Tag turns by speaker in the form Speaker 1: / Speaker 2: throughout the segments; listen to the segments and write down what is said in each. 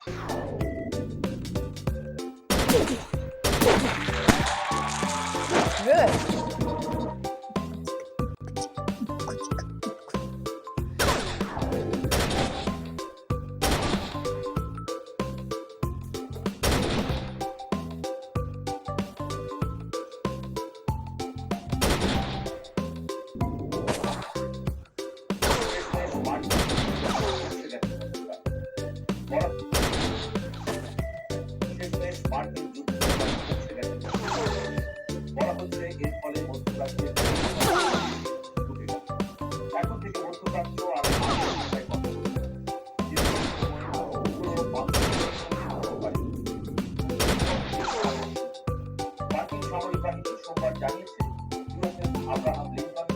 Speaker 1: Good.
Speaker 2: Abraham Lincoln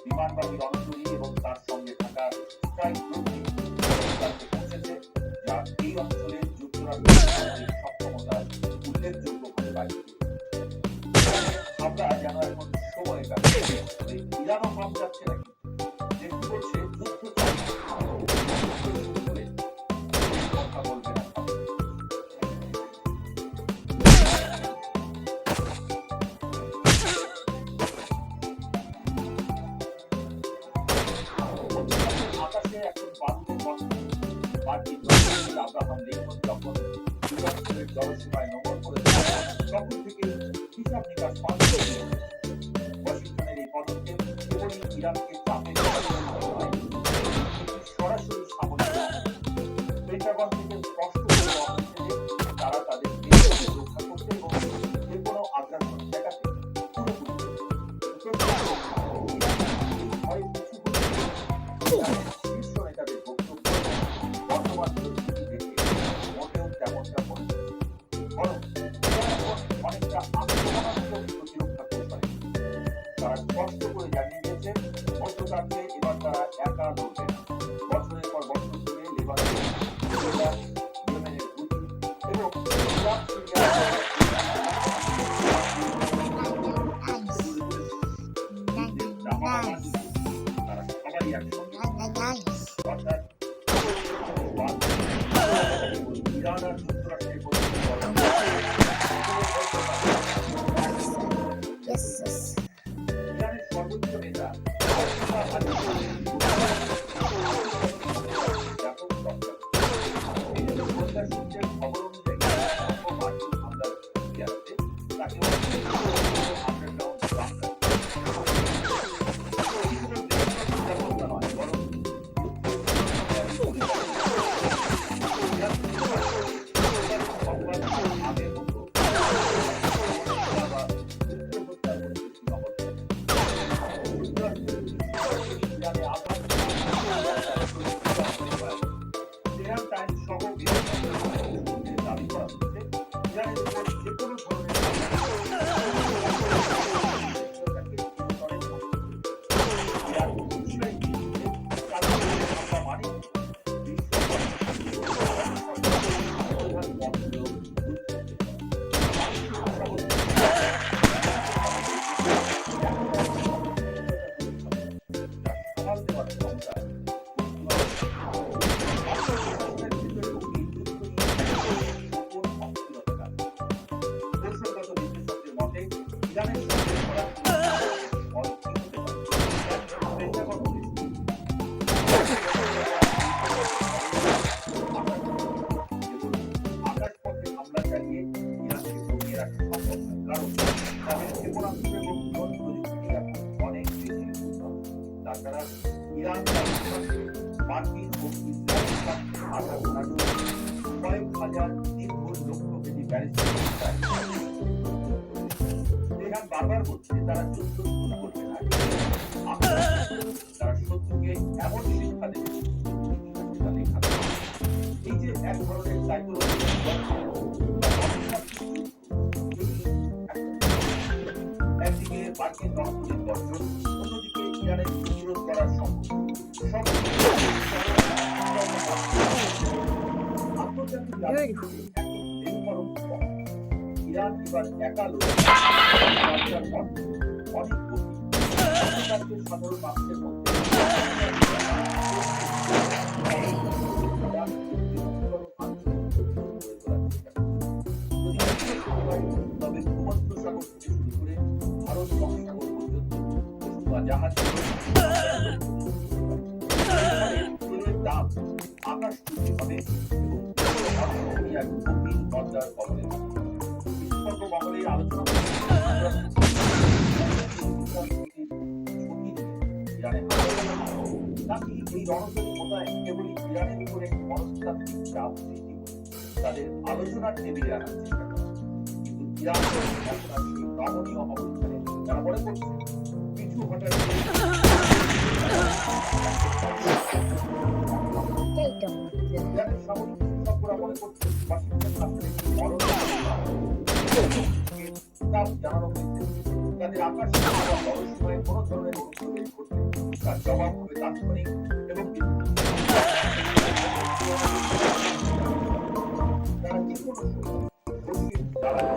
Speaker 2: বিমানবাহী রণতরী এবং তার সঙ্গে থাকা স্ট্রাইক গ্রুপটি পৌঁছেছে, যা এই অঞ্চলের যুক্তরাষ্ট্রের সক্ষমতার উল্লেখযোগ্যভাবে বাড়িয়ে আমরা যেন এখন সময় কাটছে, ইরানও কম যাচ্ছে নাকি, যে কি করছে যুদ্ধ কথা বলবে না। আব্রাহাম লিঙ্কন যখন যুক্তরাষ্ট্রের জলসীমায় নোঙর করেছেন, তখন থেকে হিসাব নিকাশ বন্ধ হয়ে গেছে। ওয়াশিংটনের এই পদক্ষেপ কেবলই ইরানকে চাপে সরাসরি সামরিক। পেন্টাগন থেকে স্পষ্ট করে দেওয়া হয়েছে যে তারা তাদের দেশকে রক্ষা করতে এবং যে কোনো আগ্রাসন ঠেকাতে পুরোপুরি শীর্ষ নেতাদের বক্তব্য বর্তমান পরিস্থিতি দেখে মোটেও তেমনটা মনে হচ্ছে, বরং অনেকটা আক্রমণাত্মক প্রতিরক্ষা কৌশলে তারা স্পষ্ট করে জানিয়ে দিয়েছেন মধ্যপ্রাচ্যে এবার তারা একা লড়বে না। বছরের পর বছর ধরে লেবানন, ইয়েমেনের হুতি এবং ইরাক সিরিয়া তারা সবাই একসঙ্গে, অর্থাৎ ইরান আর যুক্তরাষ্ট্রের ইরানের সর্বোচ্চ নেতা খবর অনুযায়ী মার্কিন হামলার ইরাকে তাকে দাবি করা হচ্ছে ইরানের উপর যে কোনো ধরনের তাছাড়া ইরান মার্কিন ও ইসরায়েল কয়েক হাজার নির্ভুল লক্ষ্যভেদী ব্যালিস্টিক ইরান বারবার বলছে তারা যুদ্ধ শুরু করবে না, তারা শত্রুকে এমন শিক্ষা দেবে এই যে এক ধরনের সাইকোলজি একদিকে মার্কিন রণতরীর বর্জন, অন্যদিকে ইরানের প্রতিরোধ করার ইরান এবার একা অনেক সাধারণ মানুষের মধ্যে এক গভীর লজ্জার কবলে। বিশেষজ্ঞ মহলের আলোচনা নাকি এই রণতরী মোতায়েন কেবলই ইরানের উপরে মনস্তাত্ত্বিক চাপ সৃষ্টি করে তাদের আলোচনার টেবিলে আনার চেষ্টা করা। কিন্তু ইরান এখন আর সেই নমনীয় অবস্থানে তারা মনে করছে কিছু হঠাৎ ইরানের সামরিক বিশেষজ্ঞরা মনে করছে ওয়াশিংটন আসলে একটি বড় জানানো হয়েছে তাদের আকাশ বড় সময়ে কোন ধরনের অনুপ্রবেশ করতে তার জবাব হবে তাৎক্ষণিক এবং তারা যে কোনো সময়